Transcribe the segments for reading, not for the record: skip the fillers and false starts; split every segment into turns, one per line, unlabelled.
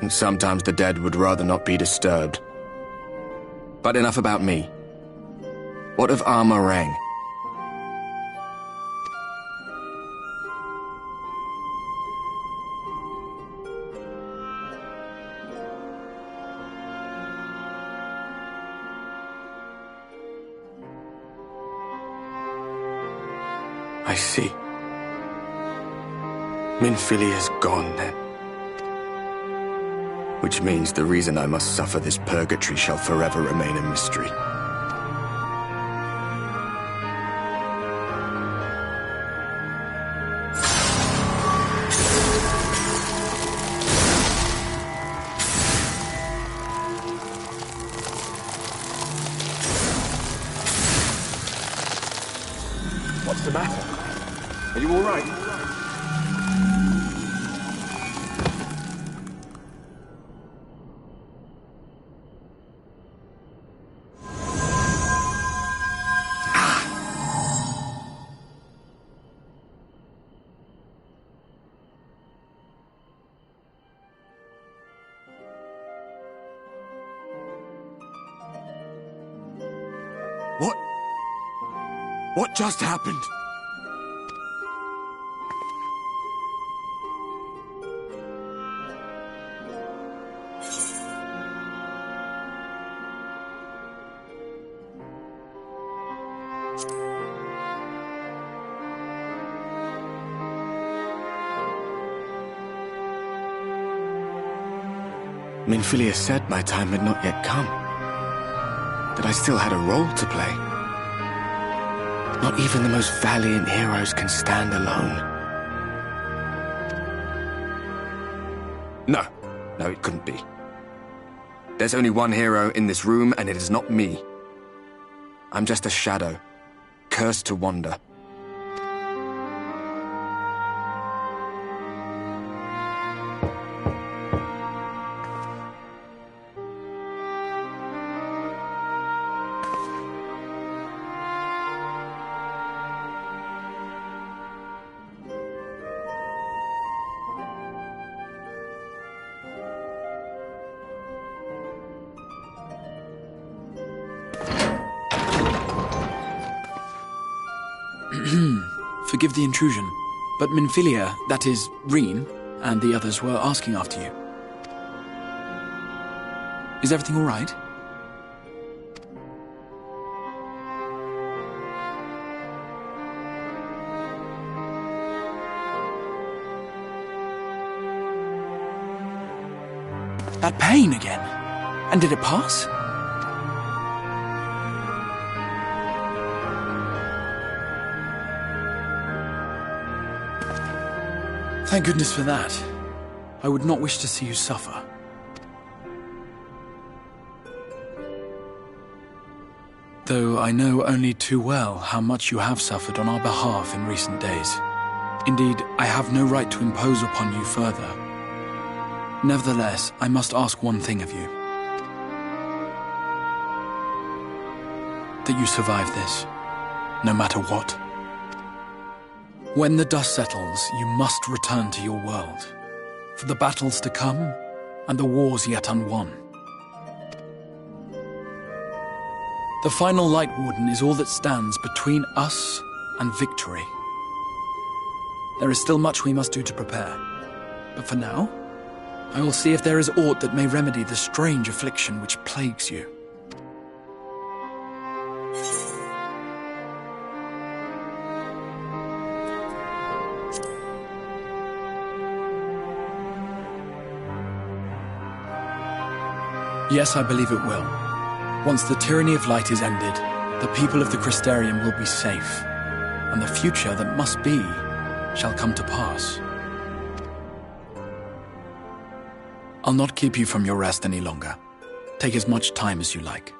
And sometimes the dead would rather not be disturbed. But enough about me. What of Armorang? I see. Minfili is gone, then. Which means the reason I must suffer this purgatory shall forever remain a mystery.
What's the matter? Are you all right?
What just happened? Minfilia said my time had not yet come. That I still had a role to play. Not even the most valiant heroes can stand alone. No, it couldn't be. There's only one hero in this room, and it is not me. I'm just a shadow, cursed to wander.
Forgive the intrusion, but Minfilia, that is, Reen, and the others were asking after you. Is everything all right? That pain again? And did it pass? Thank goodness for that. I would not wish to see you suffer. Though I know only too well how much you have suffered on our behalf in recent days. Indeed, I have no right to impose upon you further. Nevertheless, I must ask one thing of you. That you survive this, no matter what. When the dust settles, you must return to your world, for the battles to come and the wars yet unwon. The final Light Warden is all that stands between us and victory. There is still much we must do to prepare, but for now, I will see if there is aught that may remedy the strange affliction which plagues you. Yes, I believe it will. Once the tyranny of light is ended, the people of the Crystarium will be safe, and the future that must be shall come to pass. I'll not keep you from your rest any longer. Take as much time as you like.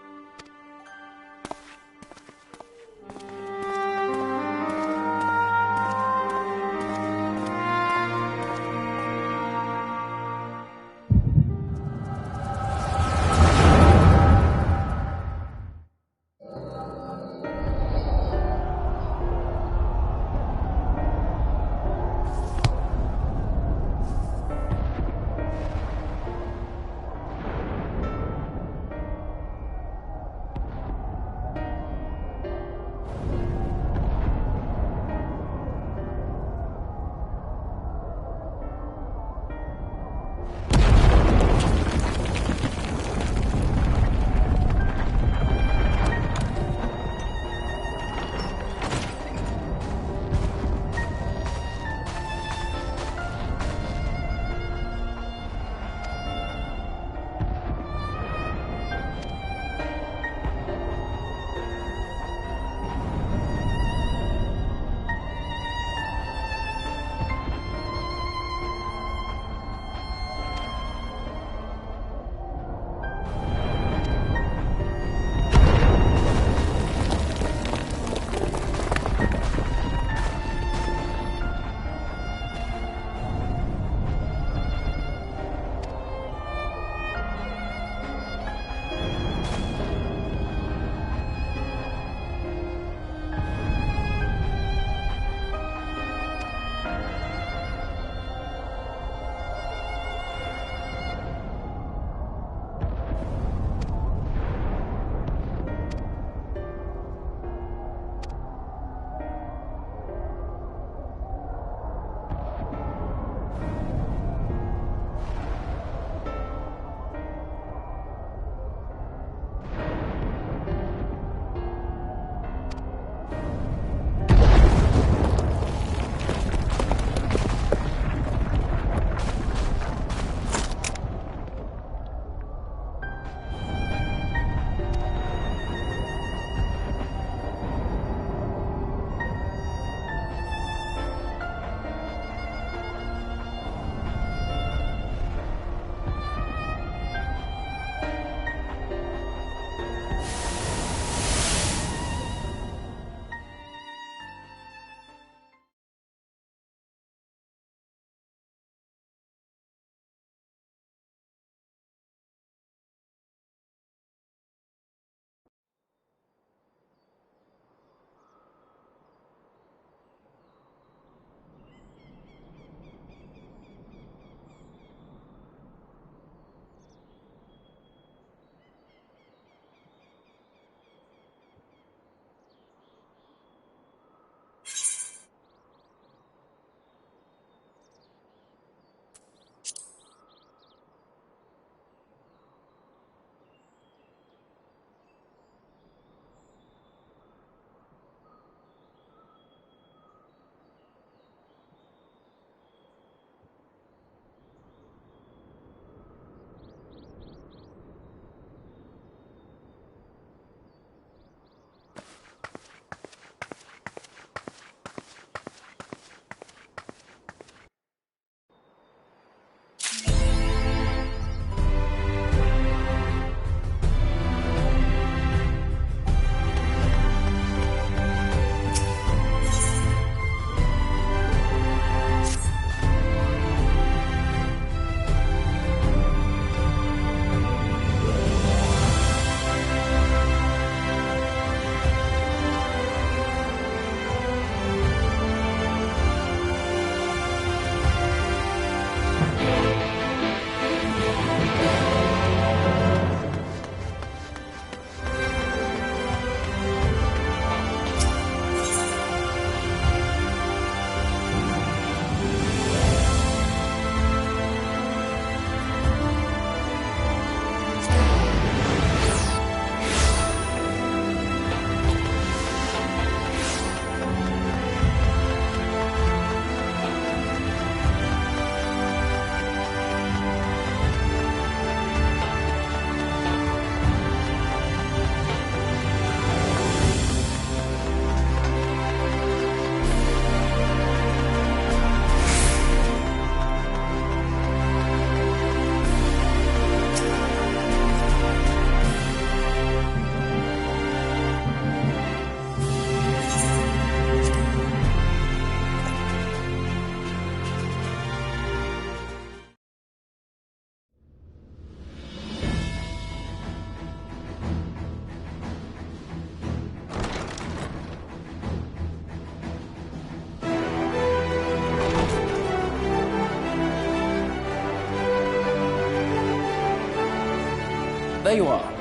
there you are.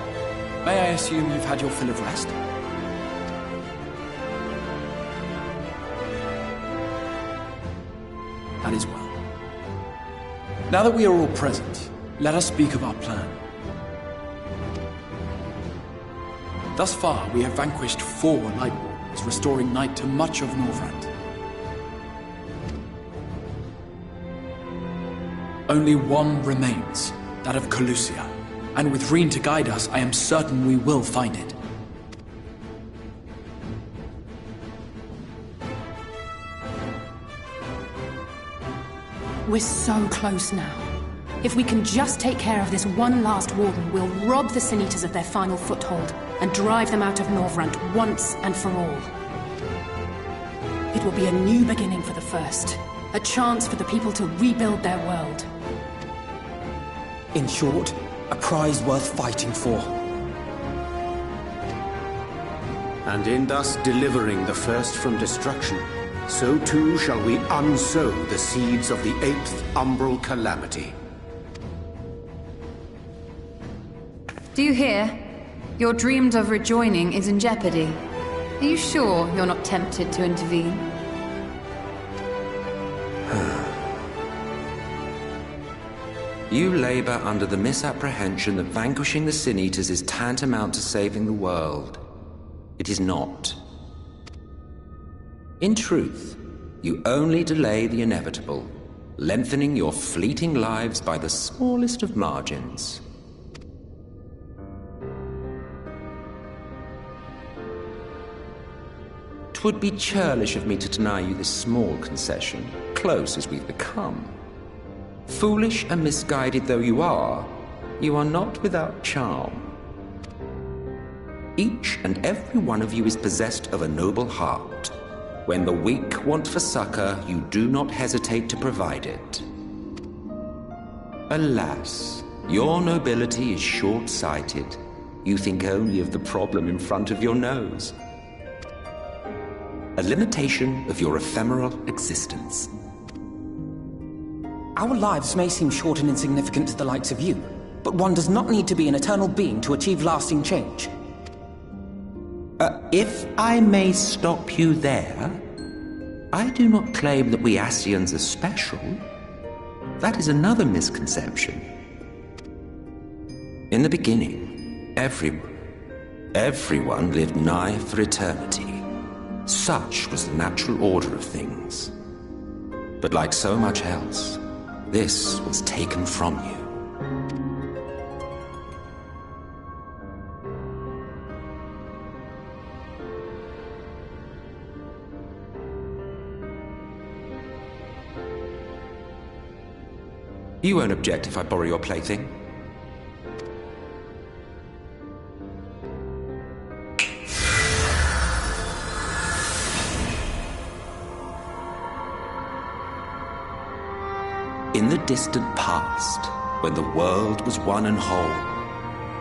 May I assume you've had your fill of rest? That is well. Now that we are all present, let us speak of our plan. Thus far, we have vanquished 4 Light Wardens, restoring night to much of Norvrand. Only one remains, that of Calusia, and with Reen to guide us, I am certain we will find it.
We're so close now. If we can just take care of this one last warden, we'll rob the Sin Eaters of their final foothold and drive them out of Norvrand once and for all. It will be a new beginning for the First, a chance for the people to rebuild their world.
In short, a prize worth fighting for.
And in thus delivering the First from destruction, so too shall we unsow the seeds of the 8th umbral calamity.
Do you hear? Your dreamed of rejoining is in jeopardy. Are you sure you're not tempted to intervene?
You labor under the misapprehension that vanquishing the Sin Eaters is tantamount to saving the world. It is not. In truth, you only delay the inevitable, lengthening your fleeting lives by the smallest of margins. Would be churlish of me to deny you this small concession, close as we've become. Foolish and misguided though you are not without charm. Each and every one of you is possessed of a noble heart. When the weak want for succor, you do not hesitate to provide it. Alas, your nobility is short-sighted. You think only of the problem in front of your nose. A limitation of your ephemeral existence.
Our lives may seem short and insignificant to the likes of you, but one does not need to be an eternal being to achieve lasting change.
If I may stop you there, I do not claim that we Ascians are special. That is another misconception. In the beginning, everyone lived nigh for eternity. Such was the natural order of things. But like so much else, this was taken from you. You won't object if I borrow your plaything? In the distant past, when the world was one and whole,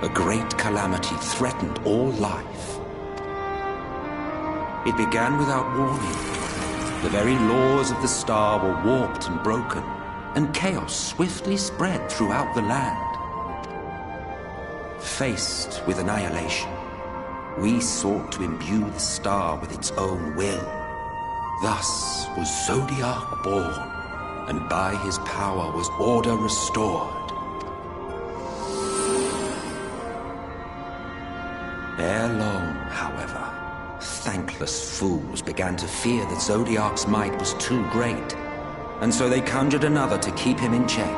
a great calamity threatened all life. It began without warning. The very laws of the star were warped and broken, and chaos swiftly spread throughout the land. Faced with annihilation, we sought to imbue the star with its own will. Thus was Zodiac born, and by his power was order restored. Ere long, however, thankless fools began to fear that Zodiac's might was too great, and so they conjured another to keep him in check.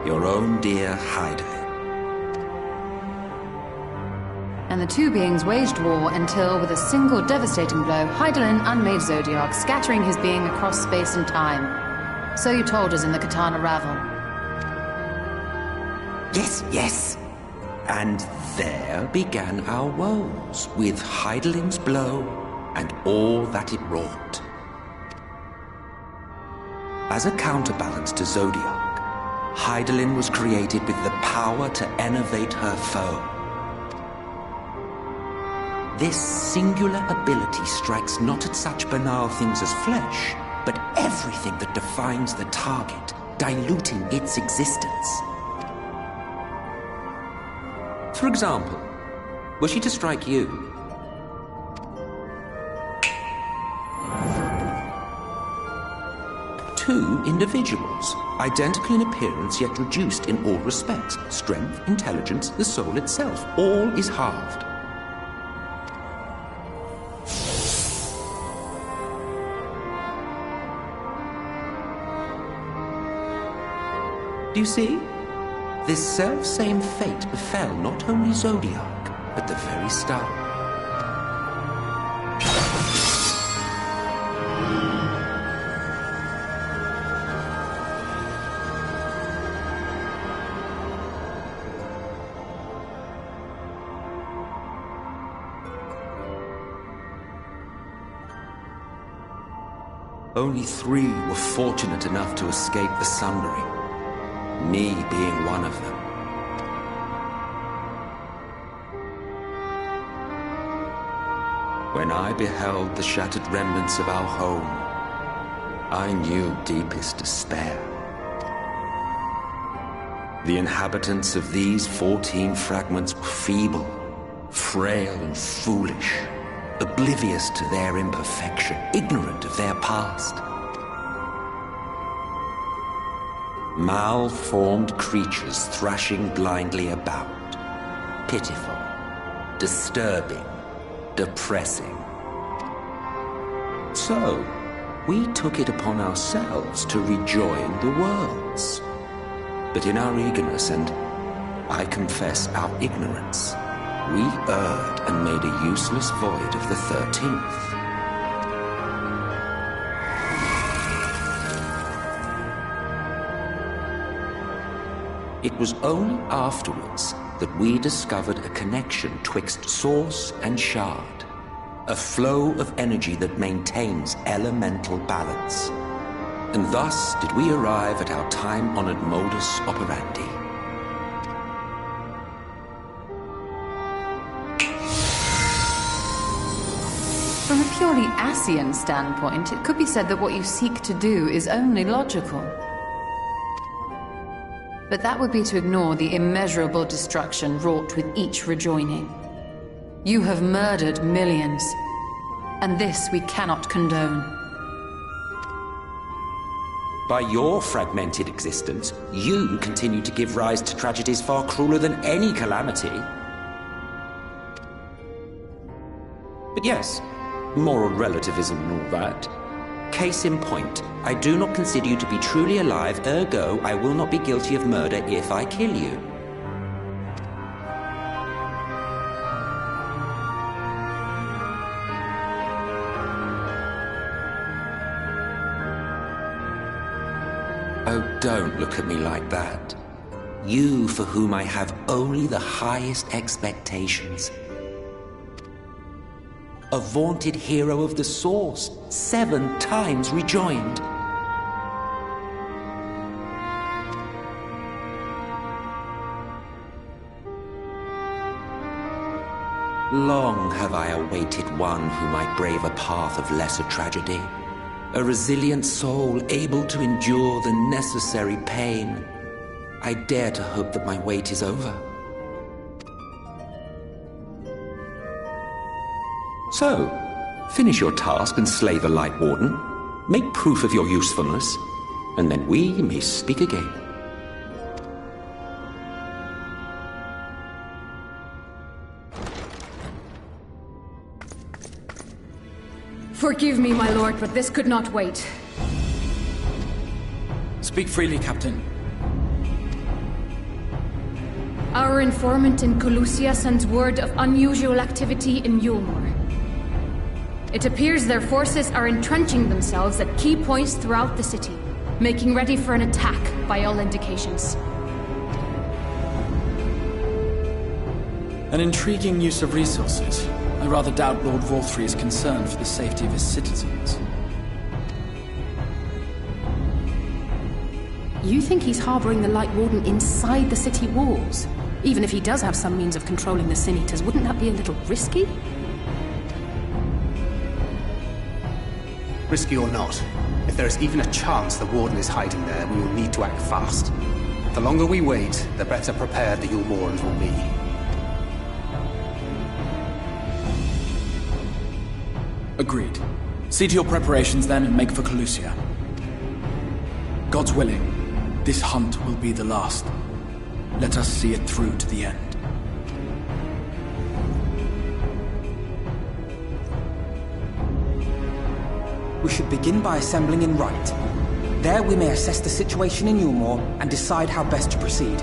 Your own dear Hydaelyn.
And the two beings waged war until, with a single devastating blow, Hydaelyn unmade Zodiac, scattering his being across space and time. So you told us in the Katana Ravel.
Yes. And there began our woes, with Hydaelyn's blow and all that it wrought. As a counterbalance to Zodiac, Hydaelyn was created with the power to enervate her foe. This singular ability strikes not at such banal things as flesh, but everything that defines the target, diluting its existence. For example, were she to strike you, two individuals, identical in appearance yet reduced in all respects. Strength, intelligence, the soul itself, all is halved. Do you see? This self-same fate befell not only Zodiac, but the very star. Only 3 were fortunate enough to escape the Sundering. Me being one of them. When I beheld the shattered remnants of our home, I knew deepest despair. The inhabitants of these 14 fragments were feeble, frail and foolish, oblivious to their imperfection, ignorant of their past. Malformed creatures thrashing blindly about. Pitiful, disturbing, depressing. So, we took it upon ourselves to rejoin the worlds. But in our eagerness and, I confess, our ignorance, we erred and made a useless void of the 13th. It was only afterwards that we discovered a connection twixt source and shard, a flow of energy that maintains elemental balance. And thus did we arrive at our time-honored modus operandi.
From a purely Asian standpoint, it could be said that what you seek to do is only logical. But that would be to ignore the immeasurable destruction wrought with each rejoining. You have murdered millions, and this we cannot condone.
By your fragmented existence, you continue to give rise to tragedies far crueler than any calamity. But yes, moral relativism and all that. Case in point, I do not consider you to be truly alive, ergo I will not be guilty of murder if I kill you. Oh, don't look at me like that. You for whom I have only the highest expectations. A vaunted hero of the Source, 7 times rejoined. Long have I awaited one who might brave a path of lesser tragedy. A resilient soul able to endure the necessary pain. I dare to hope that my wait is over. So, finish your task and slay the Light Warden. Make proof of your usefulness, and then we may speak again.
Forgive me, my lord, but this could not wait.
Speak freely, Captain.
Our informant in Colusia sends word of unusual activity in Yulmore. It appears their forces are entrenching themselves at key points throughout the city, making ready for an attack by all indications.
An intriguing use of resources. I rather doubt Lord Vorthry is concerned for the safety of his citizens.
You think he's harboring the Light Warden inside the city walls? Even if he does have some means of controlling the Sin Eaters, wouldn't that be a little risky?
Risky or not, if there is even a chance the Warden is hiding there, we will need to act fast. The longer we wait, the better prepared the Yulmorans will be.
Agreed. See to your preparations then and make for Calusia. God's willing, this hunt will be the last. Let us see it through to the end.
We should begin by assembling in Rite. There we may assess the situation in Yulmore and decide how best to proceed.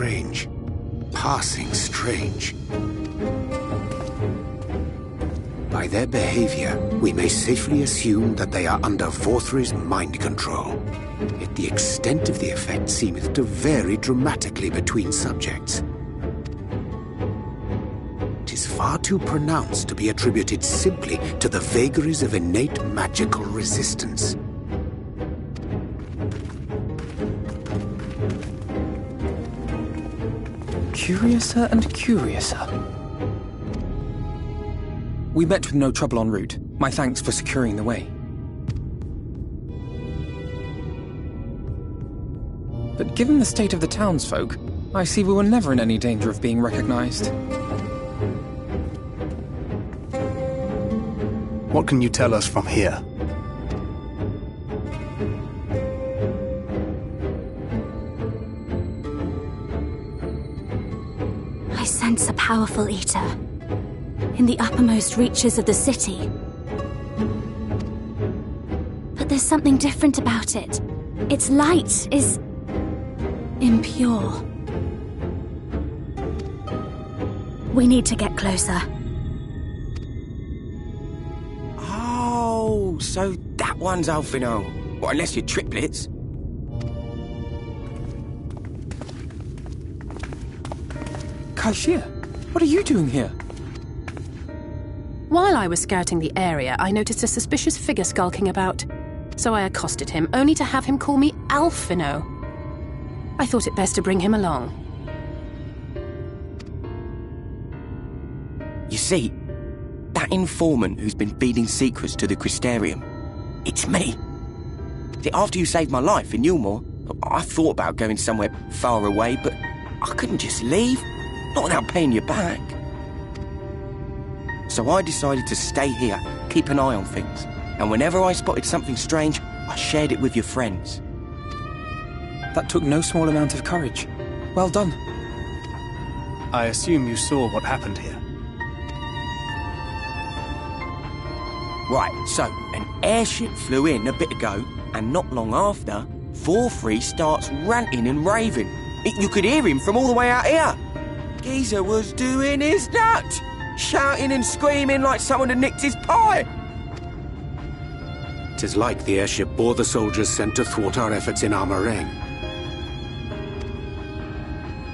strange. Passing strange. By their behavior, we may safely assume that they are under Vorthri's mind control. Yet the extent of the effect seemeth to vary dramatically between subjects. 'Tis far too pronounced to be attributed simply to the vagaries of innate magical resistance.
Curiouser and curiouser. We met with no trouble en route. My thanks for securing the way. But given the state of the townsfolk, I see we were never in any danger of being recognized.
What can you tell us from here?
I sense a powerful eater in the uppermost reaches of the city. But there's something different about it. Its light is impure. We need to get closer.
Oh, so that one's Alphino. Well, unless you're triplets.
Kaishir, what are you doing here?
While I was scouting the area, I noticed a suspicious figure skulking about. So I accosted him, only to have him call me Alphino. I thought it best to bring him along.
You see, that informant who's been feeding secrets to the Crystarium, it's me. See, after you saved my life in Yulmore, I thought about going somewhere far away, but I couldn't just leave, not without paying you back. So I decided to stay here, keep an eye on things, and whenever I spotted something strange, I shared it with your friends.
That took no small amount of courage. Well done.
I assume you saw what happened here.
Right, so an airship flew in a bit ago, and not long after, Vorthri starts ranting and raving. You could hear him from all the way out here. Geezer was doing his nut, shouting and screaming like someone had nicked his pie.
'Tis like the airship bore the soldiers sent to thwart our efforts in Armoreng.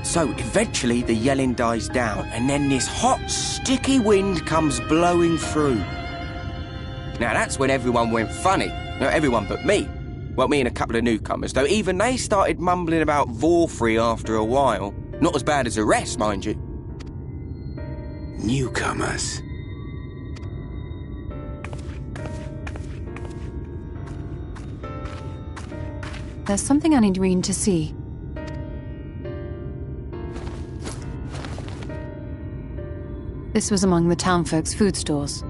So eventually the yelling dies down, and then this hot, sticky wind comes blowing through. Now that's when everyone went funny. No, everyone but me. Well, me and a couple of newcomers, though even they started mumbling about Vorthri after a while. Not as bad as the rest, mind you.
Newcomers.
There's something I need Reen to see. This was among the townfolk's food stores.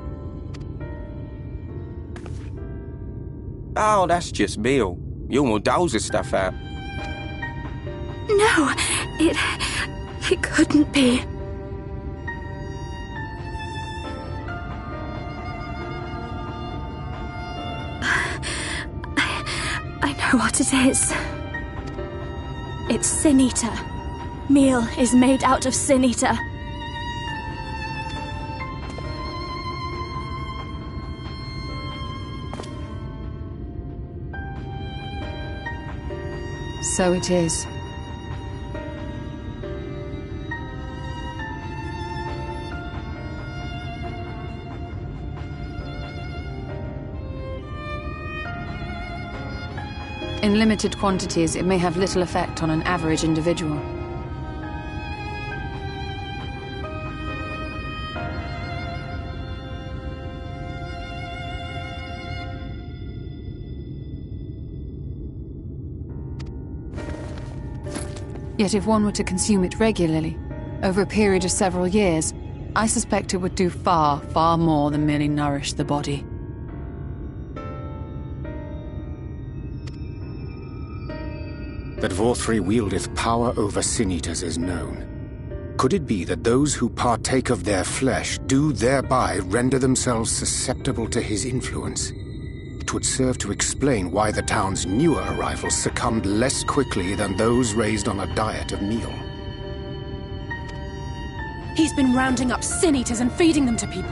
Oh, that's just meal. Yulmore doles the stuff out.
No, it couldn't be. I know what it is. It's Sin Eater. Meal is made out of Sin Eater.
So it is. In limited quantities, it may have little effect on an average individual. Yet if one were to consume it regularly, over a period of several years, I suspect it would do far, far more than merely nourish the body.
That Vorthri wieldeth power over Sin-Eaters is known. Could it be that those who partake of their flesh do thereby render themselves susceptible to his influence? It would serve to explain why the town's newer arrivals succumbed less quickly than those raised on a diet of meal.
He's been rounding up sin eaters and feeding them to people,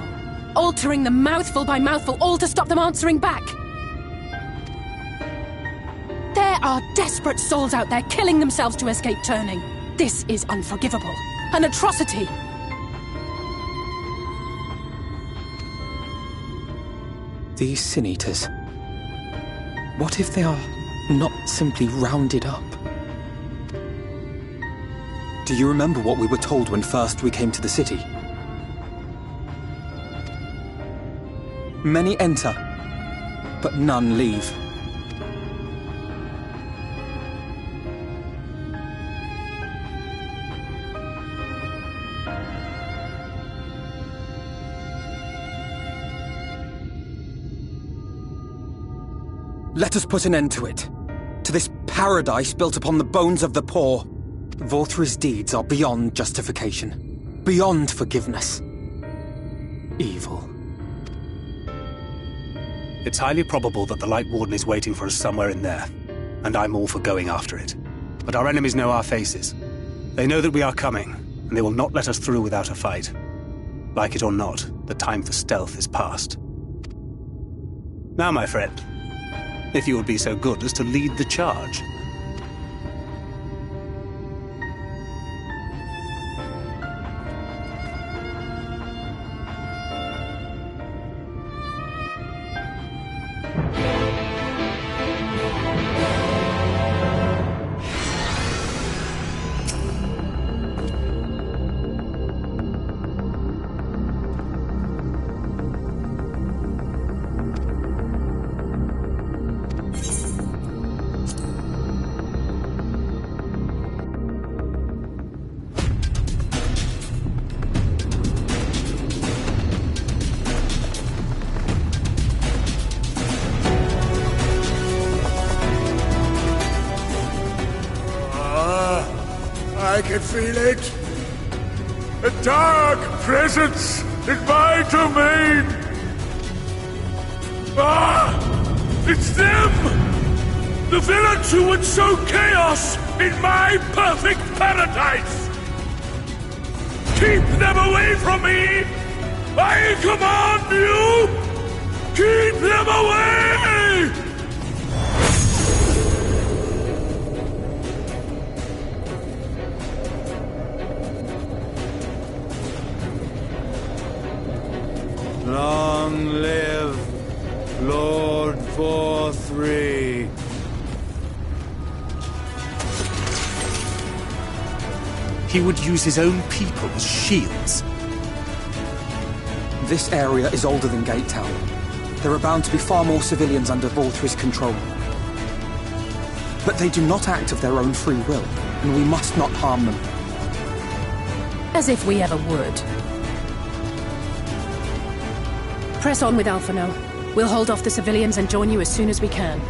altering them mouthful by mouthful, all to stop them answering back. There are desperate souls out there killing themselves to escape turning. This is unforgivable. An atrocity.
These sin eaters. What if they are not simply rounded up? Do you remember what we were told when first we came to the city? Many enter, but none leave. Let us put an end to it. To this paradise built upon the bones of the poor. Vorthri's deeds are beyond justification. Beyond forgiveness. Evil.
It's highly probable that the Light Warden is waiting for us somewhere in there. And I'm all for going after it. But our enemies know our faces. They know that we are coming, and they will not let us through without a fight. Like it or not, the time for stealth is past. Now, my friend, if you would be so good as to lead the charge.
I can feel it. A dark presence in my domain. It's them! The villains who would sow chaos in my perfect paradise! Keep them away from me! I command you! Keep them away! Long live Lord Vorthri.
He would use his own people as shields.
This area is older than Gate Town. There are bound to be far more civilians under Vorthri's control. But they do not act of their own free will, and we must not harm them.
As if we ever would. Press on with Alphano. We'll hold off the civilians and join you as soon as we can.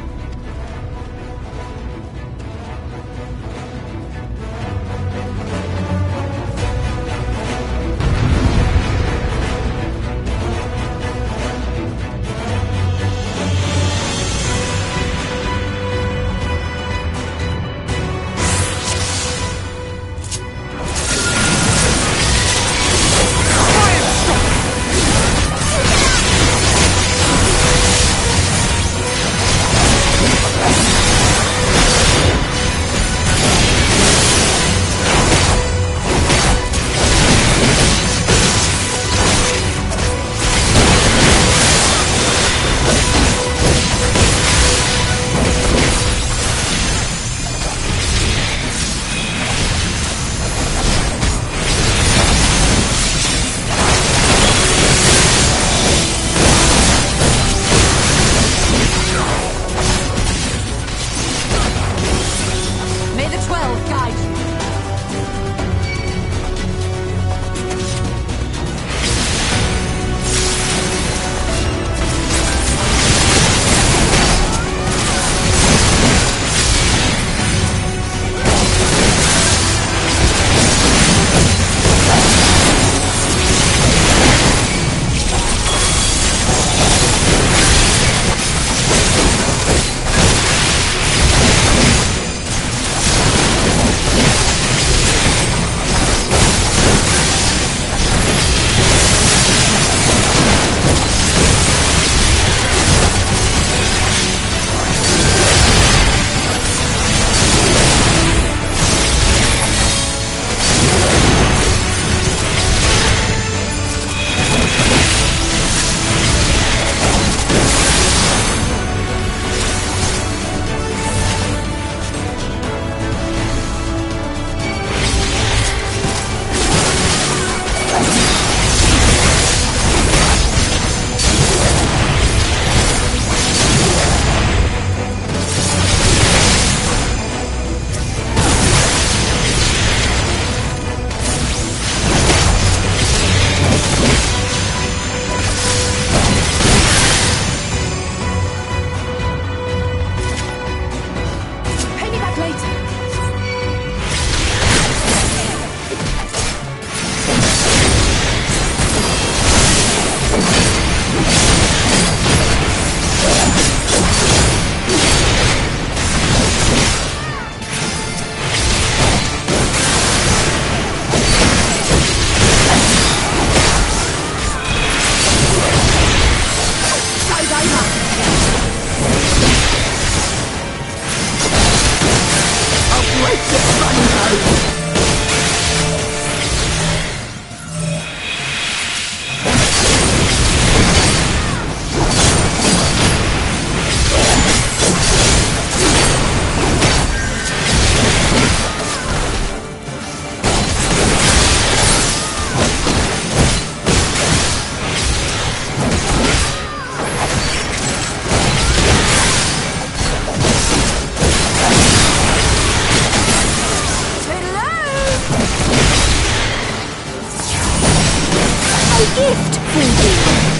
gift for you.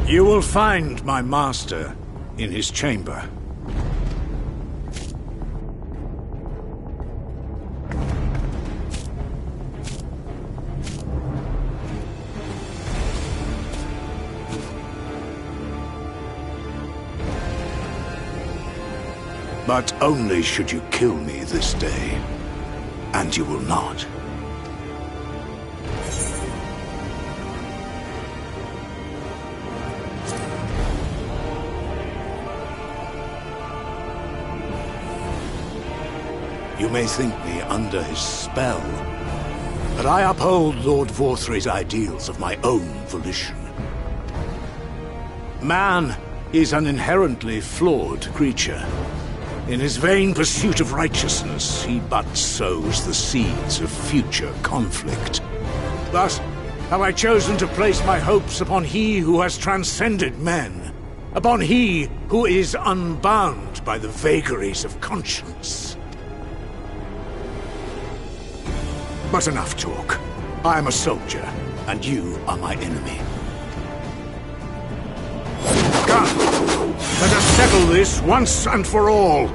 You will find my master in his chamber. But only should you kill me this day, and you will not. You may think me under his spell, but I uphold Lord Vorthry's ideals of my own volition. Man is an inherently flawed creature. In his vain pursuit of righteousness, he but sows the seeds of future conflict. Thus have I chosen to place my hopes upon he who has transcended men, upon he who is unbound by the vagaries of conscience. But enough talk. I am a soldier, and you are my enemy. Come, let us settle this once and for all.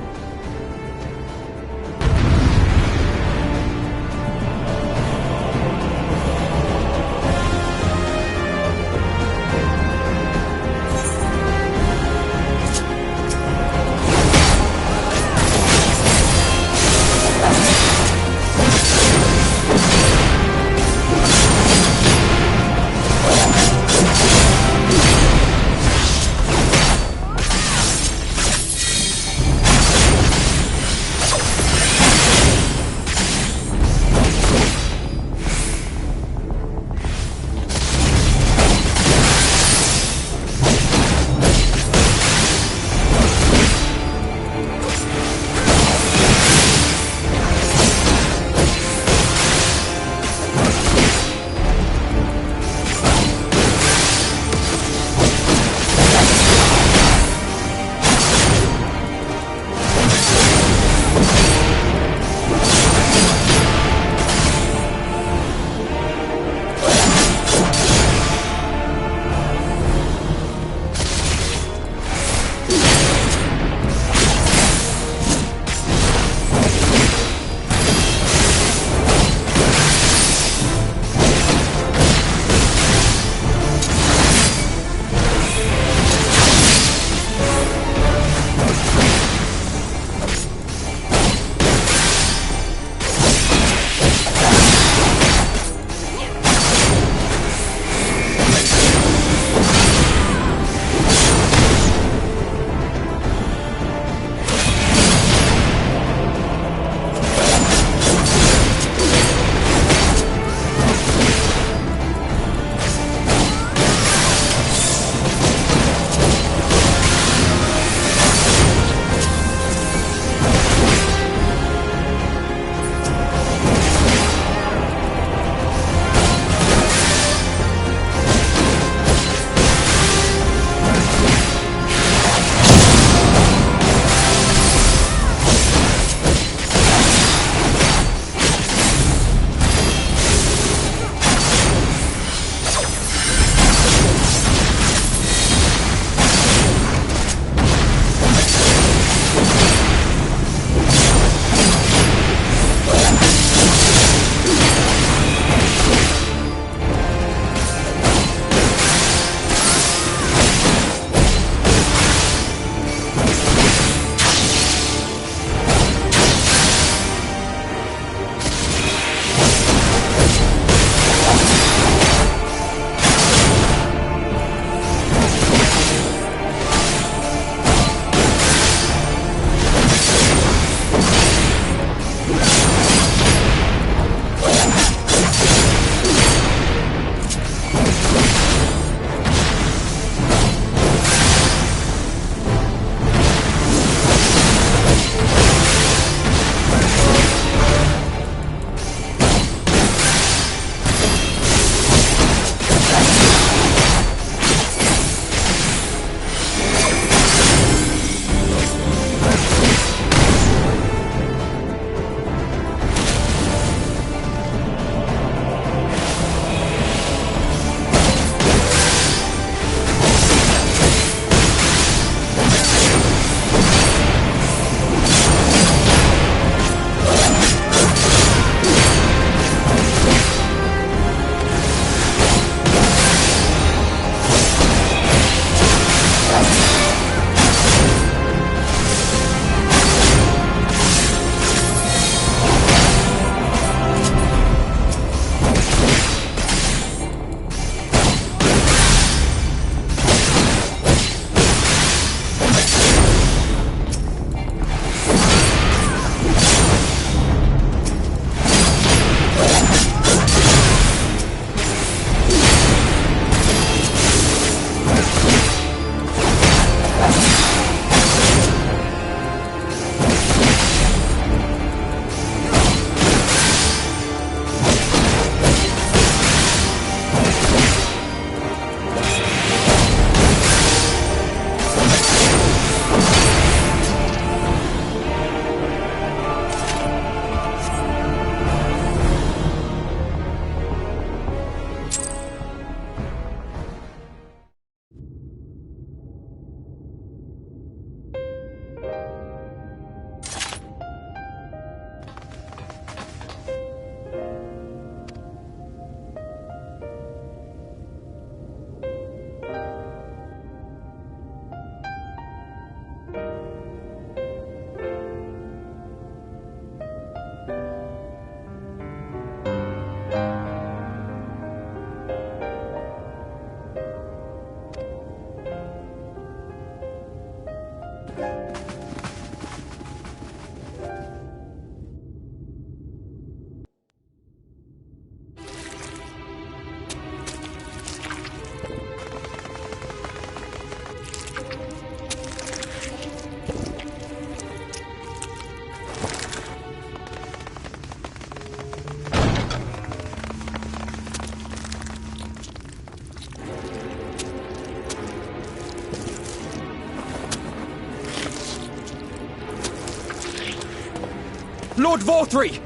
Lord Vorthri!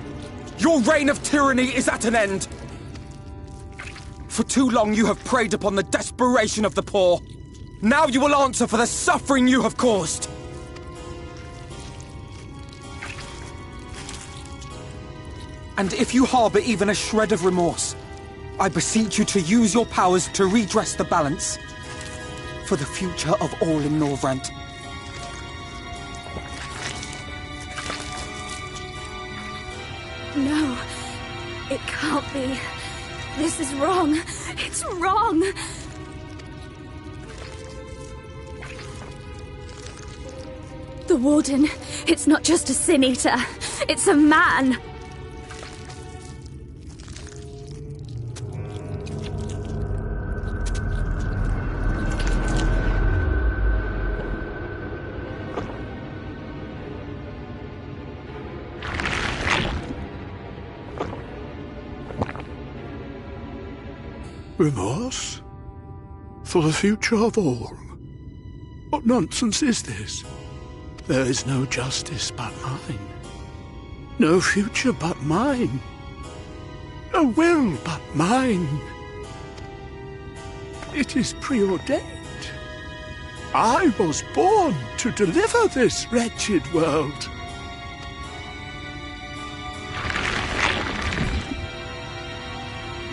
Your reign of tyranny is at an end! For too long you have preyed upon the desperation of the poor. Now you will answer for the suffering you have caused! And if you harbour even a shred of remorse, I beseech you to use your powers to redress the balance. For the future of all in Norvrant.
No, it can't be. This is wrong. It's wrong. The Warden, it's not just a Sin Eater. It's a man.
Remorse? For the future of all? What nonsense is this? There is no justice but mine. No future but mine. No will but mine. It is preordained. I was born to deliver this wretched world.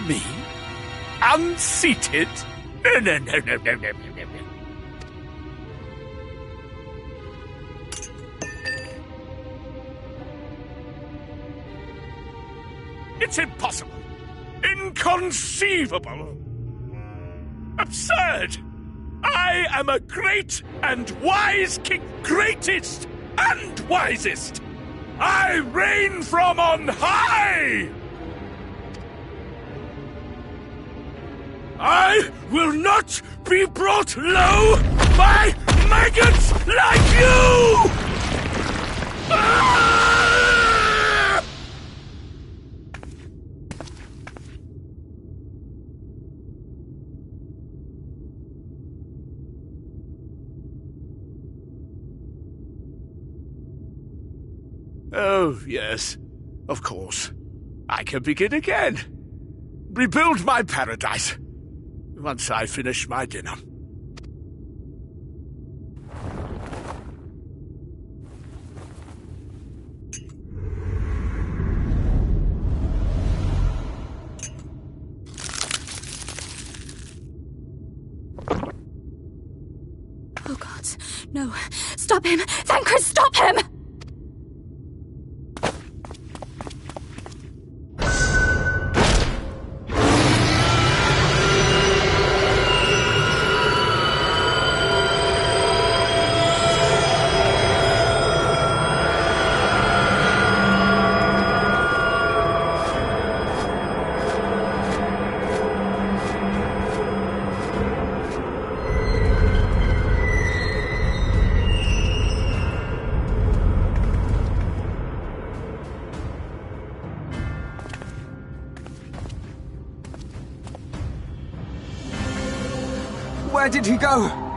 Me? Unseated? No. It's impossible. Inconceivable. Absurd. I am a great and wise king. Greatest and wisest. I reign from on high. I will not be brought low by maggots like you! Ah! Oh, yes, of course. I can begin again. Rebuild my paradise. Once I finish my dinner.
Oh God, no. Stop him! Thancred, stop him!
Where did he go?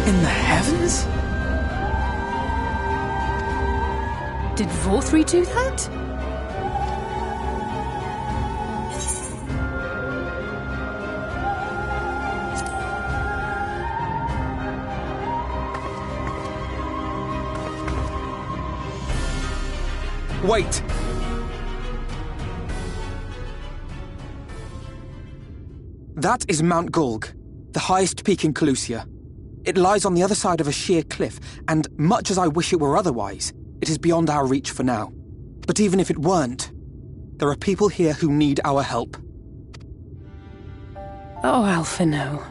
In the heavens?
Did Vorthri do that?
Wait! That is Mount Gulg, the highest peak in Calusia. It lies on the other side of a sheer cliff, and much as I wish it were otherwise, it is beyond our reach for now. But even if it weren't, there are people here who need our help.
Oh, Alphino.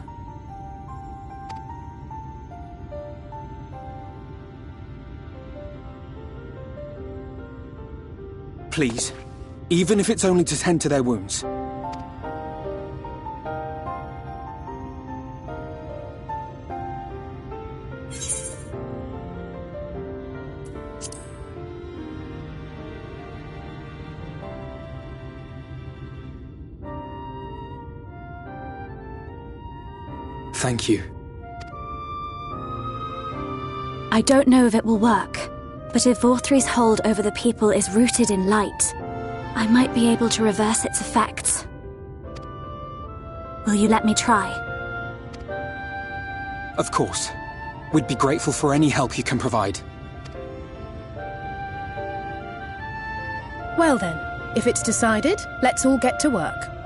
please. Even if it's only to tend to their wounds. Thank you.
I don't know if it will work, but if Vorthri's hold over the people is rooted in light, I might be able to reverse its effects. Will you let me try?
Of course. We'd be grateful for any help you can provide.
Well then, if it's decided, let's all get to work.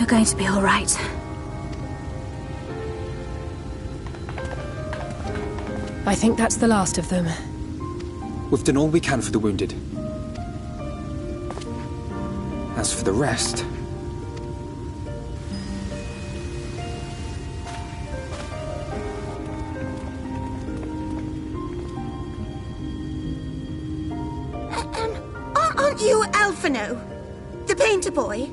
going to be all right.
I think that's the last of them.
We've done all we can for the wounded. As for the rest...
Aren't you Alphino? The painter boy?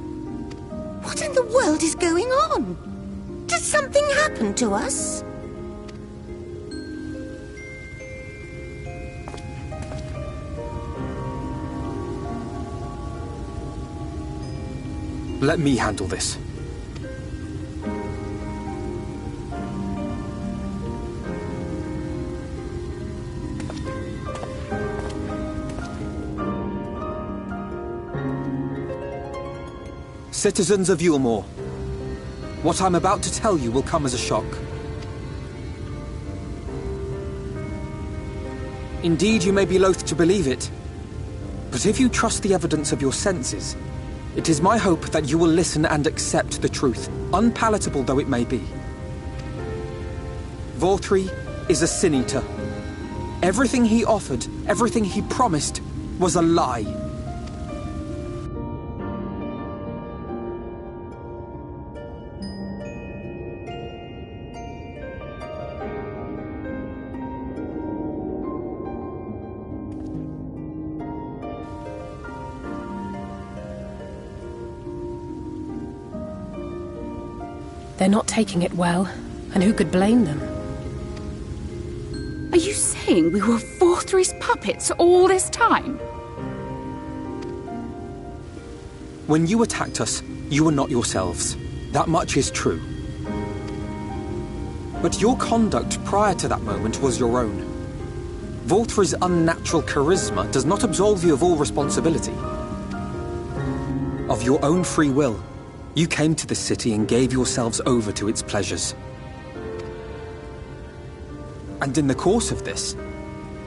What in the world is going on? Did something happen to us?
Let me handle this. Citizens of Yulmore, what I'm about to tell you will come as a shock. Indeed, you may be loath to believe it, but if you trust the evidence of your senses, it is my hope that you will listen and accept the truth, unpalatable though it may be. Vorthri is a Sin Eater. Everything he offered, everything he promised, was a lie.
They're not taking it well, and who could blame them?
Are you saying we were Vorthri's puppets all this time?
When you attacked us, you were not yourselves. That much is true. But your conduct prior to that moment was your own. Vorthri's unnatural charisma does not absolve you of all responsibility. Of your own free will, you came to this city and gave yourselves over to its pleasures. And in the course of this,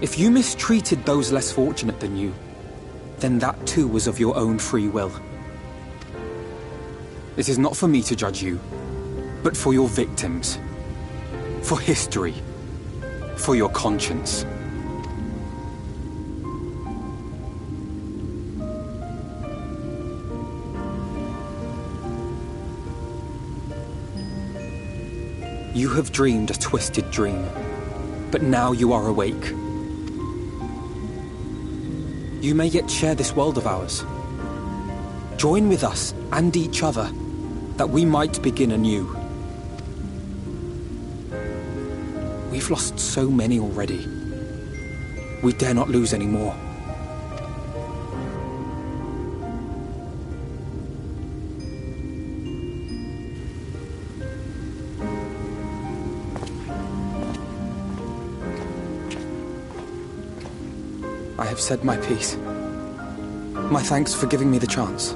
if you mistreated those less fortunate than you, then that too was of your own free will. It is not for me to judge you, but for your victims, for history, for your conscience. You have dreamed a twisted dream, but now you are awake. You may yet share this world of ours. Join with us and each other, that we might begin anew. We've lost so many already. We dare not lose any more. I have said my piece. My thanks for giving me the chance.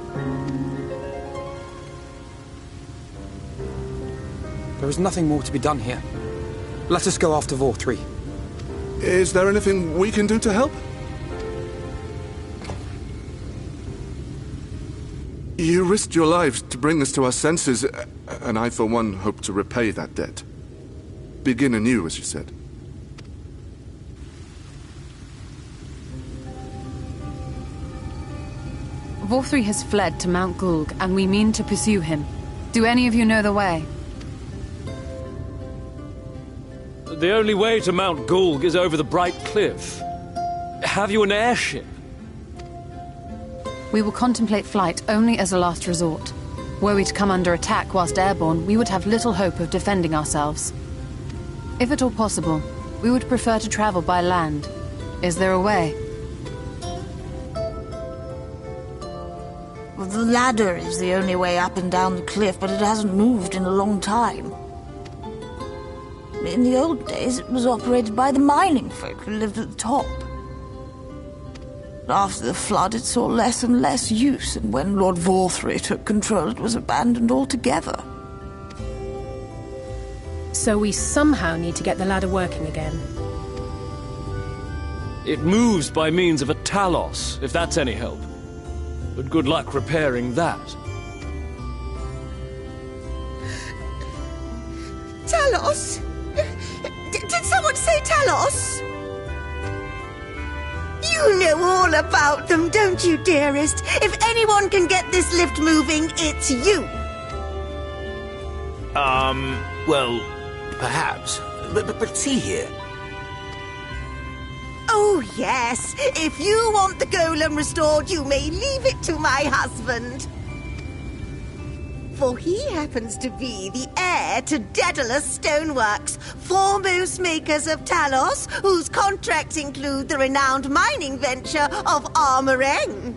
There is nothing more to be done here. Let us go after Vorthri.
Is there anything we can do to help? You risked your lives to bring us to our senses, and I, for one, hope to repay that debt. Begin anew, as you said.
Vorthri has fled to Mount Gulg, and we mean to pursue him. Do any of you know the way?
The only way to Mount Gulg is over the Bright Cliff. Have you an airship?
We will contemplate flight only as a last resort. Were we to come under attack whilst airborne, we would have little hope of defending ourselves. If at all possible, we would prefer to travel by land. Is there a way?
Well, the ladder is the only way up and down the cliff, but it hasn't moved in a long time. In the old days, it was operated by the mining folk who lived at the top. After the flood, it saw less and less use, and when Lord Vorthri took control, it was abandoned altogether.
So we somehow need to get the ladder working again.
It moves by means of a talos, if that's any help. But good luck repairing that.
Talos? Did someone say Talos? You know all about them, don't you, dearest? If anyone can get this lift moving, it's you.
Well, perhaps. But see here.
Oh, yes. If you want the golem restored, you may leave it to my husband. For he happens to be the heir to Daedalus Stoneworks, foremost makers of Talos, whose contracts include the renowned mining venture of Armoreng.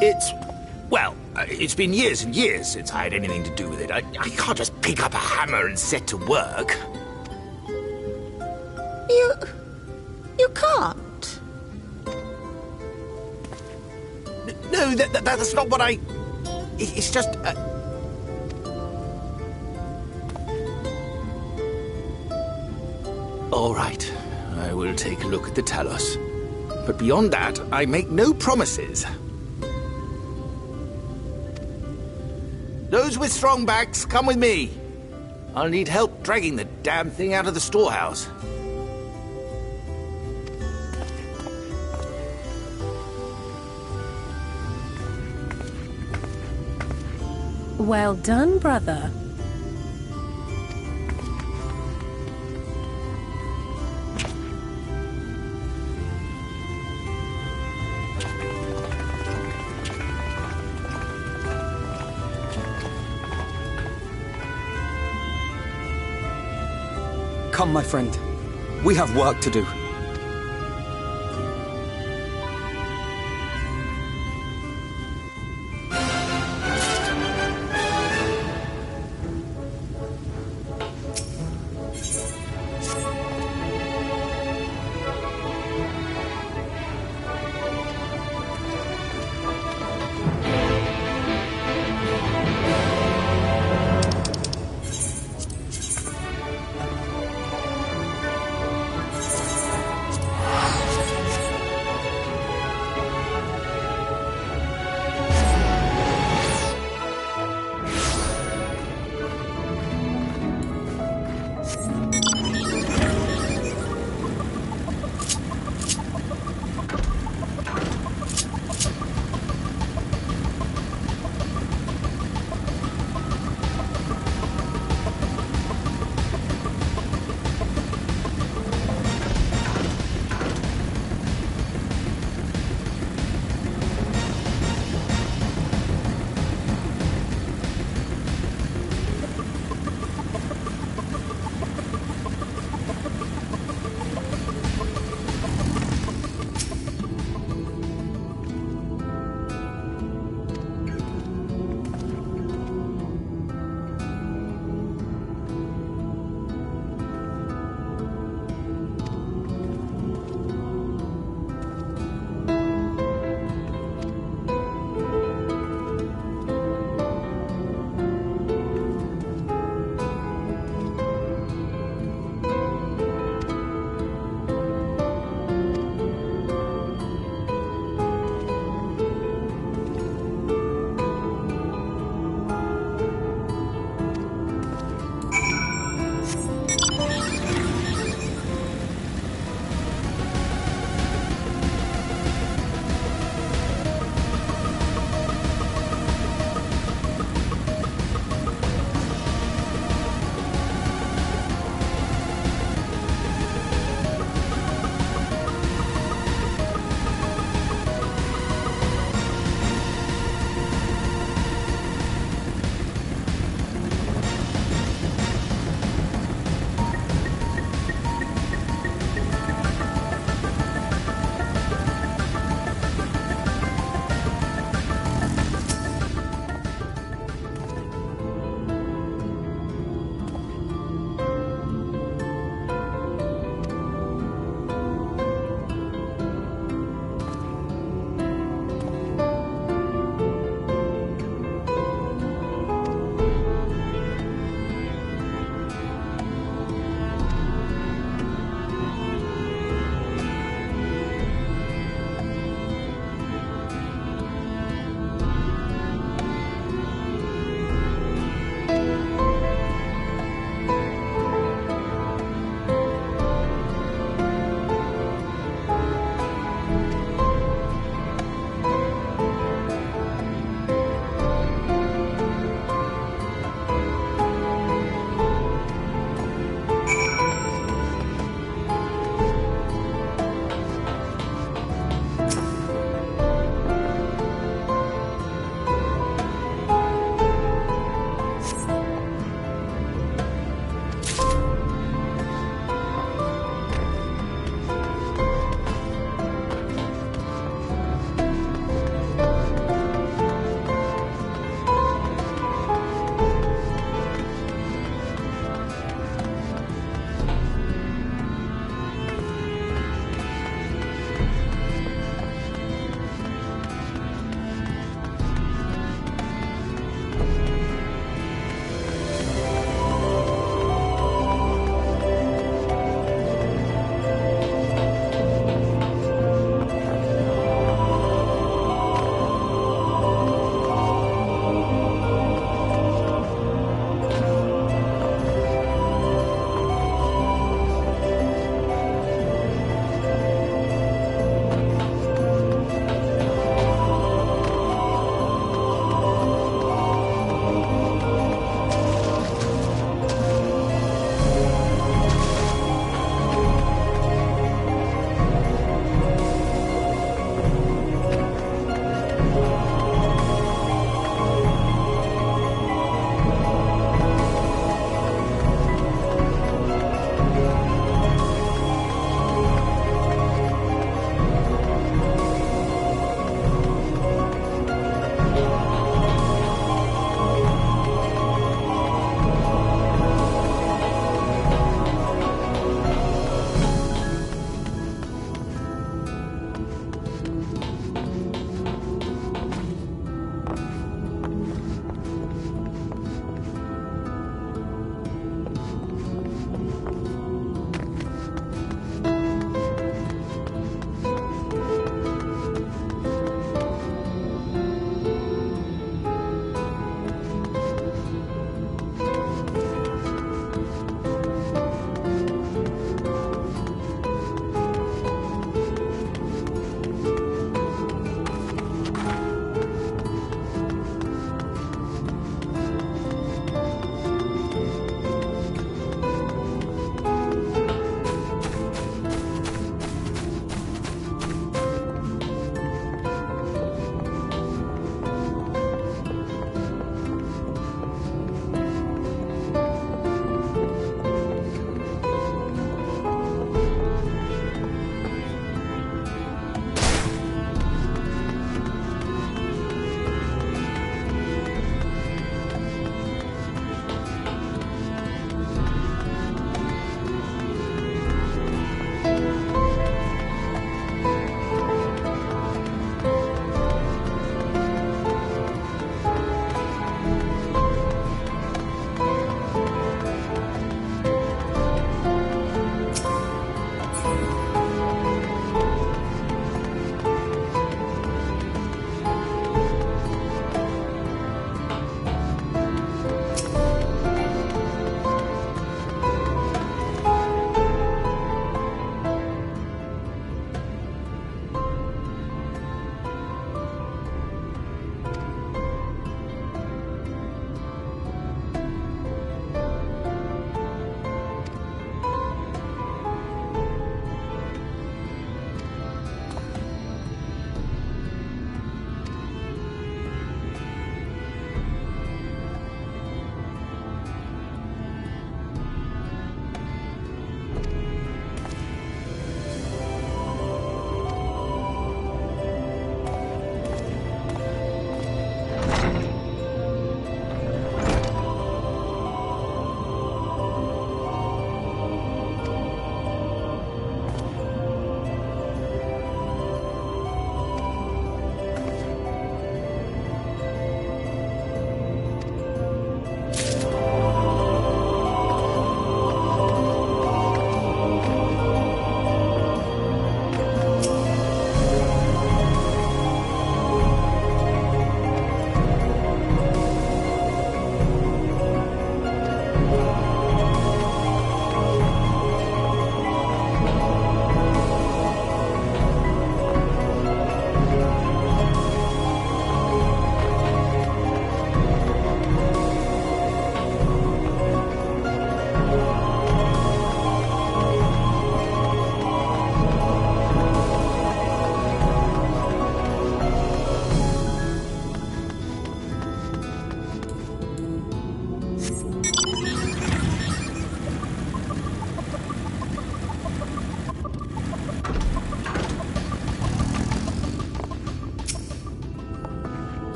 It's been years and years since I had anything to do with it. I can't just pick up a hammer and set to work.
You can't?
No, that's not what I... It's just... All right, I will take a look at the Talos. But beyond that, I make no promises. Those with strong backs, come with me. I'll need help dragging the damn thing out of the storehouse.
Well done, brother.
Come, my friend. We have work to do.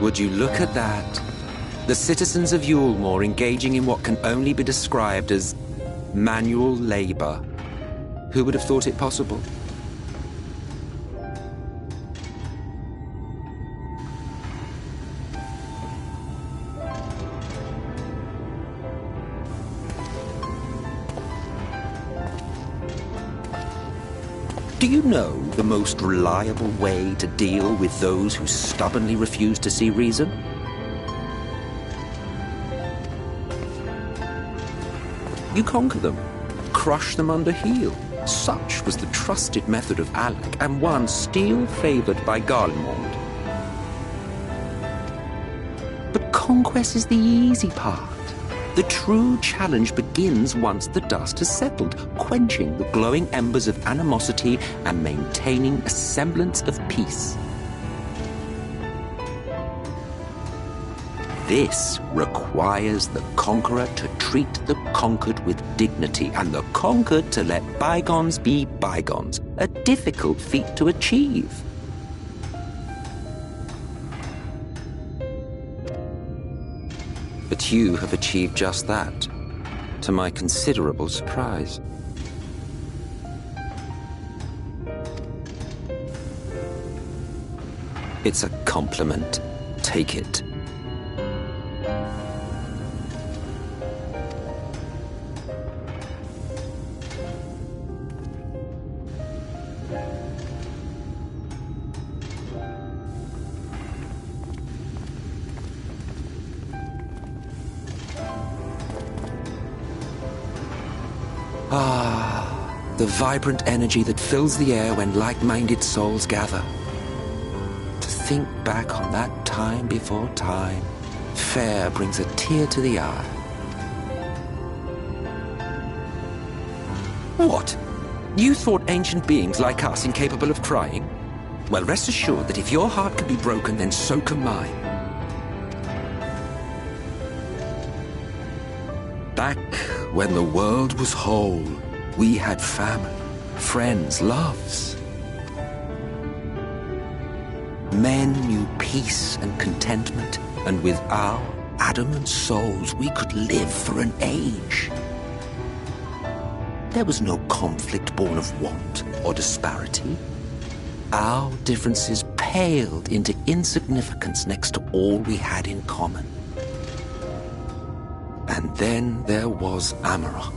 Would you look at that? The citizens of Yulemore engaging in what can only be described as manual labor. Who would have thought it possible? Do you know the most reliable way to deal with those who stubbornly refuse to see reason? You conquer them, crush them under heel. Such was the trusted method of Alec, and one still favored by Garlemald. But conquest is the easy part. The true challenge begins once the dust has settled, quenching the glowing embers of animosity and maintaining a semblance of peace. This requires the conqueror to treat the conquered with dignity, and the conquered to let bygones be bygones, a difficult feat to achieve. But you have achieved just that, to my considerable surprise. It's a compliment. Take it. The vibrant energy that fills the air when like-minded souls gather. To think back on that time before time, fair brings a tear to the eye. What? You thought ancient beings like us incapable of crying? Well, rest assured that if your heart can be broken, then so can mine. Back when the world was whole, we had family, friends, loves. Men knew peace and contentment, and with our adamant souls, we could live for an age. There was no conflict born of want or disparity. Our differences paled into insignificance next to all we had in common. And then there was Amarok.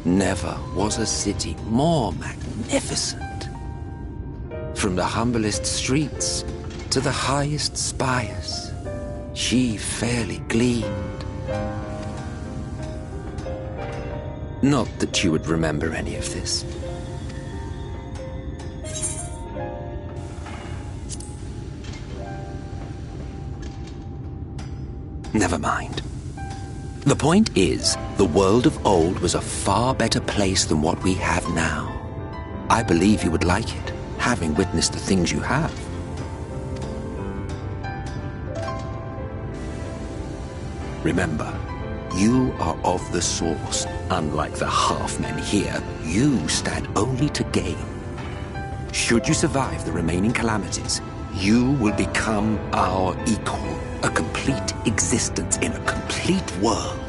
Never was a city more magnificent. From the humblest streets to the highest spires, she fairly gleamed. Not that you would remember any of this. Never mind. The point is, the world of old was a far better place than what we have now. I believe you would like it, having witnessed the things you have. Remember, you are of the source. Unlike the half-men here, you stand only to gain. Should you survive the remaining calamities, you will become our equal. A complete existence in a complete world.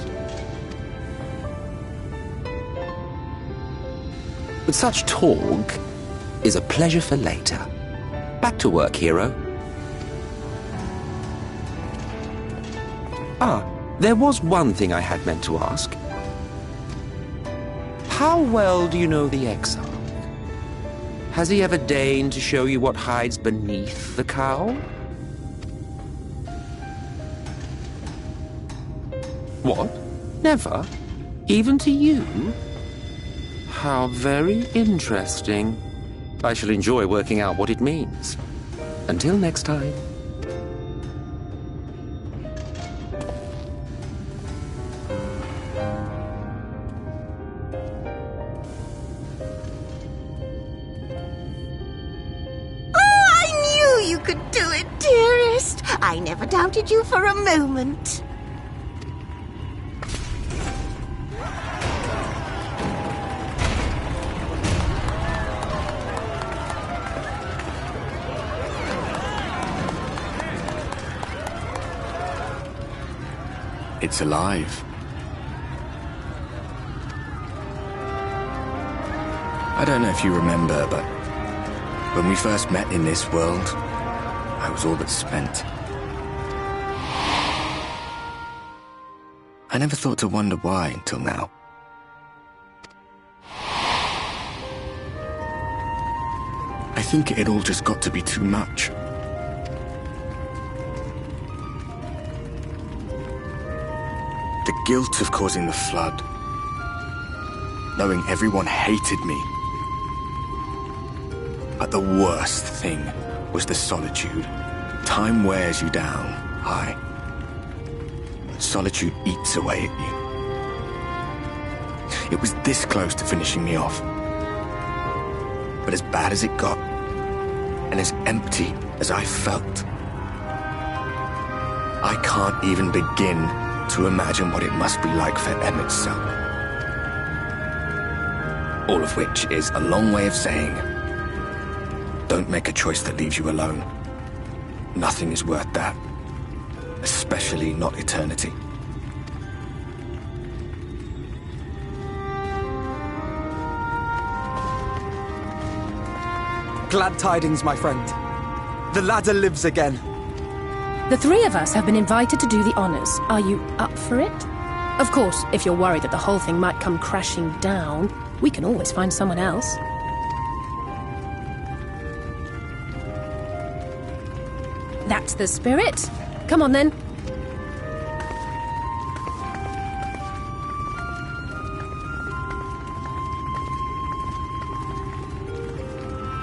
But such talk is a pleasure for later. Back to work, hero. There was one thing I had meant to ask. How well do you know the Exarch? Has he ever deigned to show you what hides beneath the cowl? What? Never? Even to you? How very interesting. I shall enjoy working out what it means. Until next time.
Oh, I knew you could do it, dearest. I never doubted you for a moment.
It's alive. I don't know if you remember, but when we first met in this world, I was all but spent. I never thought to wonder why until now. I think it all just got to be too much. The guilt of causing the flood. Knowing everyone hated me. But the worst thing was the solitude. Time wears you down, aye. But solitude eats away at you. It was this close to finishing me off. But as bad as it got, and as empty as I felt, I can't even begin to imagine what it must be like for Em itself. All of which is a long way of saying, don't make a choice that leaves you alone. Nothing is worth that. Especially not eternity.
Glad tidings, my friend. The ladder lives again.
The three of us have been invited to do the honors. Are you up for it? Of course, if you're worried that the whole thing might come crashing down, we can always find someone else. That's the spirit. Come on, then.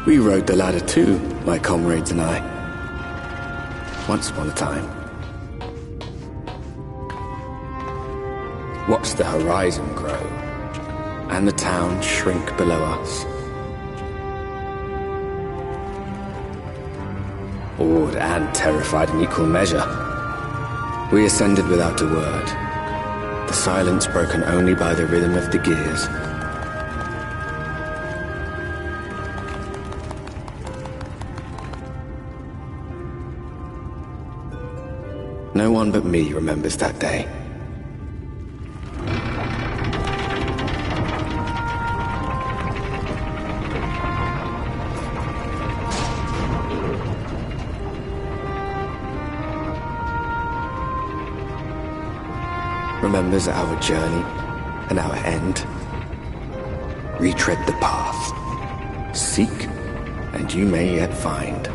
We rode the ladder too, my comrades and I. Once upon a time. Watched the horizon grow, and the town shrink below us. Awed and terrified in equal measure. We ascended without a word, the silence broken only by the rhythm of the gears. No one but me remembers that day. Remembers our journey and our end. Retread the path. Seek, and you may yet find.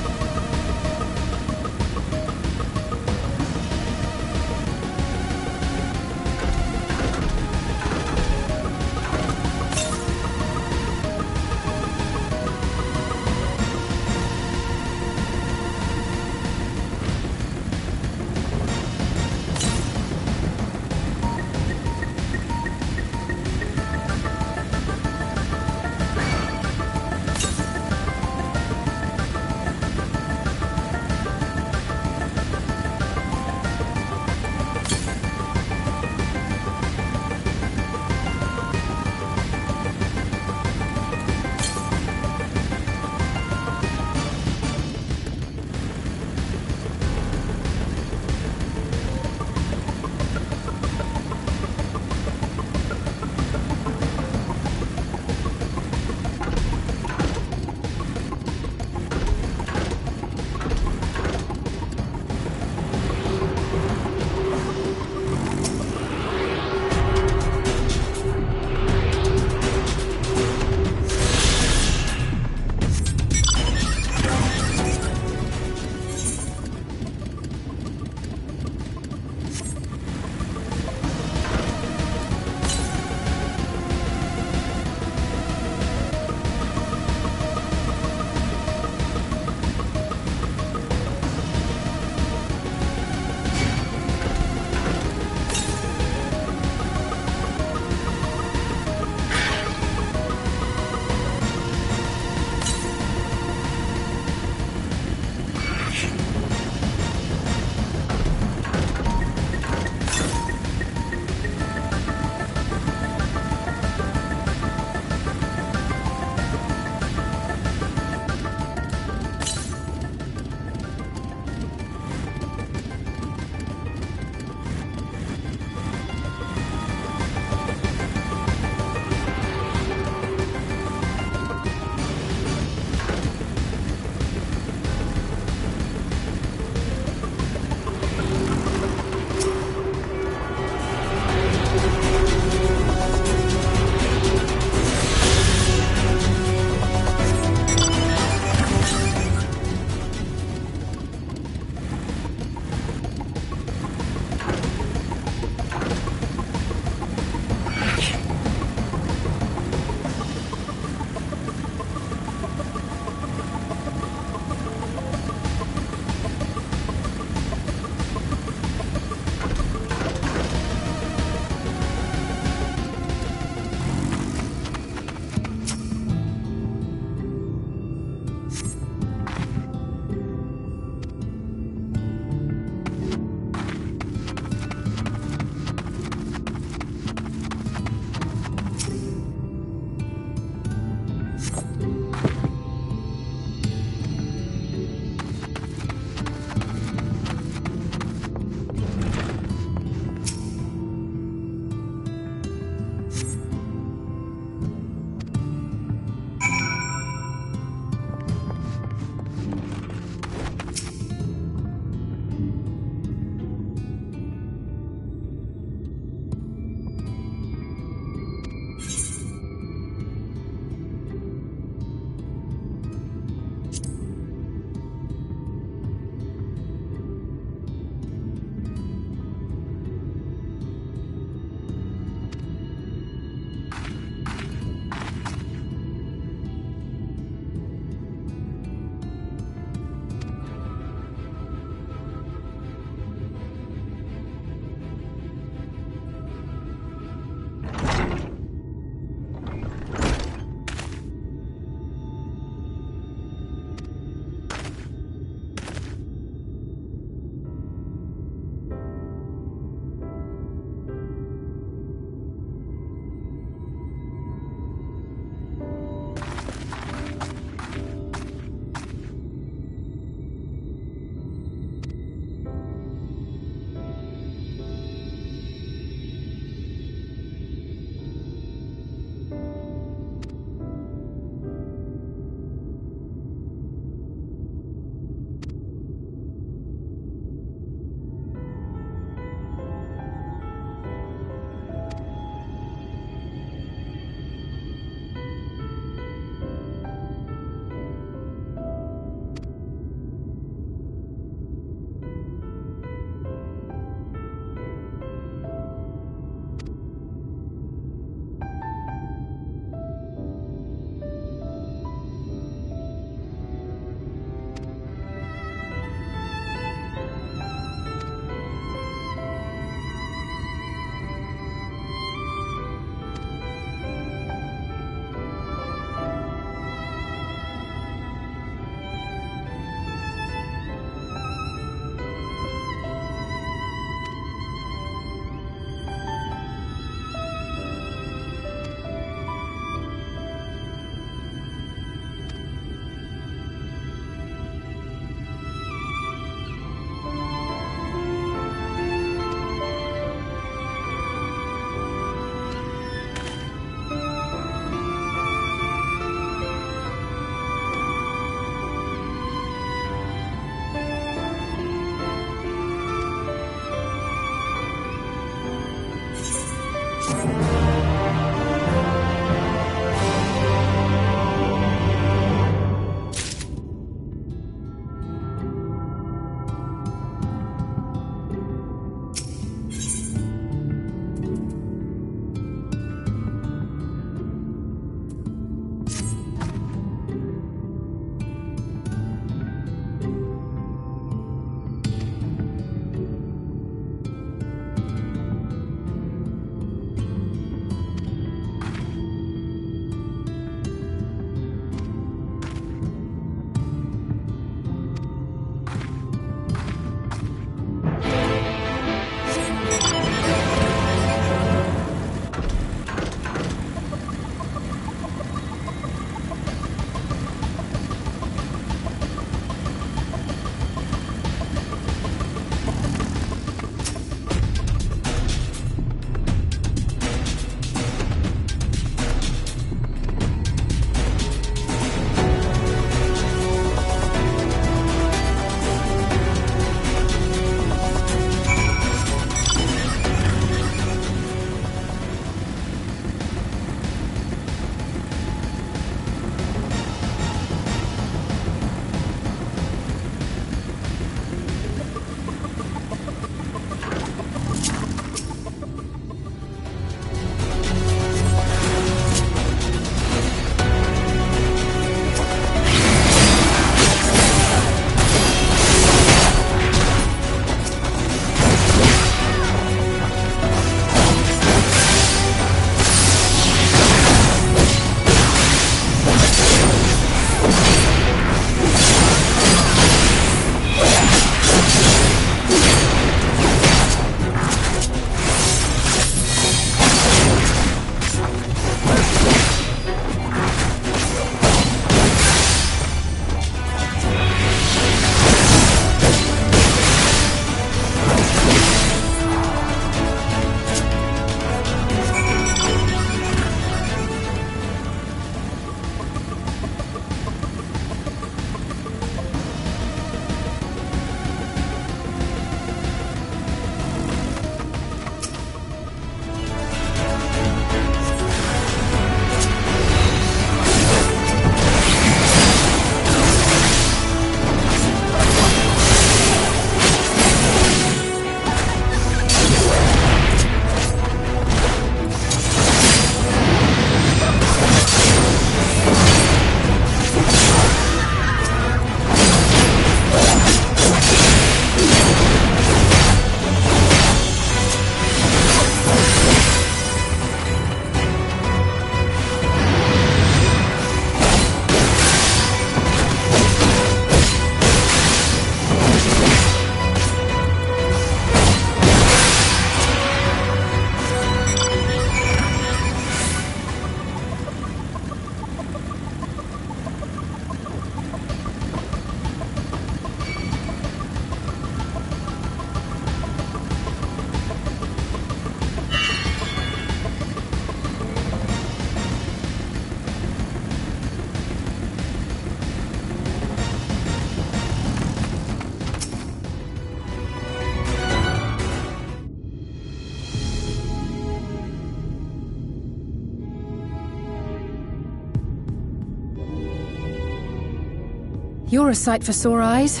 You're a sight for sore eyes.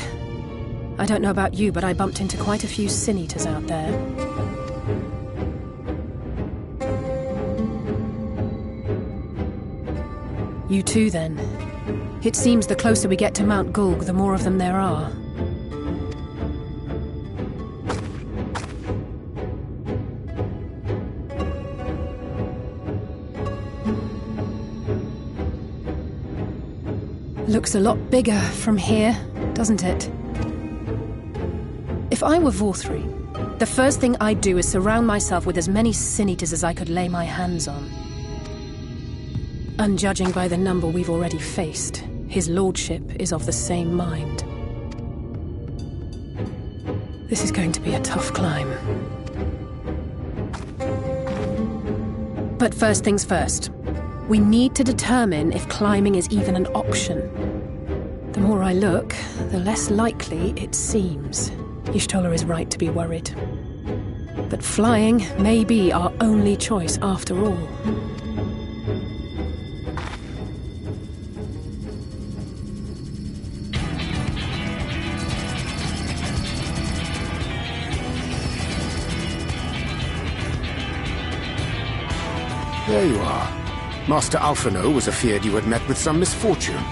I don't know about you, but I bumped into quite a few sin eaters out there. You too, then. It seems the closer we get to Mount Gulg, the more of them there are. Looks a lot bigger from here, doesn't it? If I were Vorthri, the first thing I'd do is surround myself with as many sin-eaters as I could lay my hands on. And judging by the number we've already faced, his lordship is of the same mind. This is going to be a tough climb. But first things first. We need to determine if climbing is even an option. The more I look, the less likely it seems. Y'shtola is right to be worried. But flying may be our only choice after all.
There you are. Master Alphino was afeard you had met with some misfortune.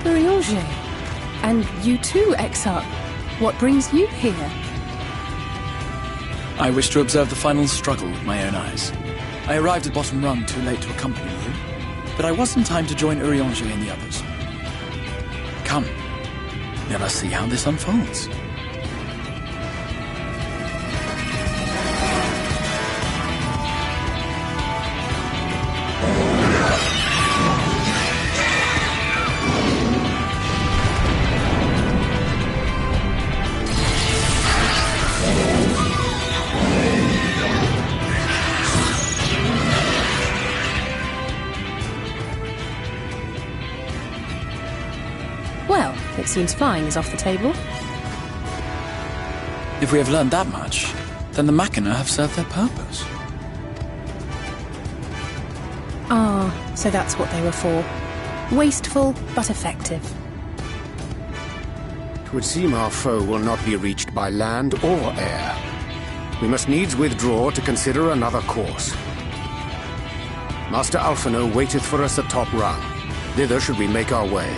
Urianger. And you too, Exarch. What brings you here?
I wish to observe the final struggle with my own eyes. I arrived at Bottom Rung too late to accompany you, but I was in time to join Urianger and the others. Come, let us see how this unfolds.
Well, it seems flying is off the table.
If we have learned that much, then the Machina have served their purpose.
Ah, so that's what they were for. Wasteful, but effective.
It would seem our foe will not be reached by land or air. We must needs withdraw to consider another course. Master Alphino waiteth for us at Top Rung. Thither should we make our way.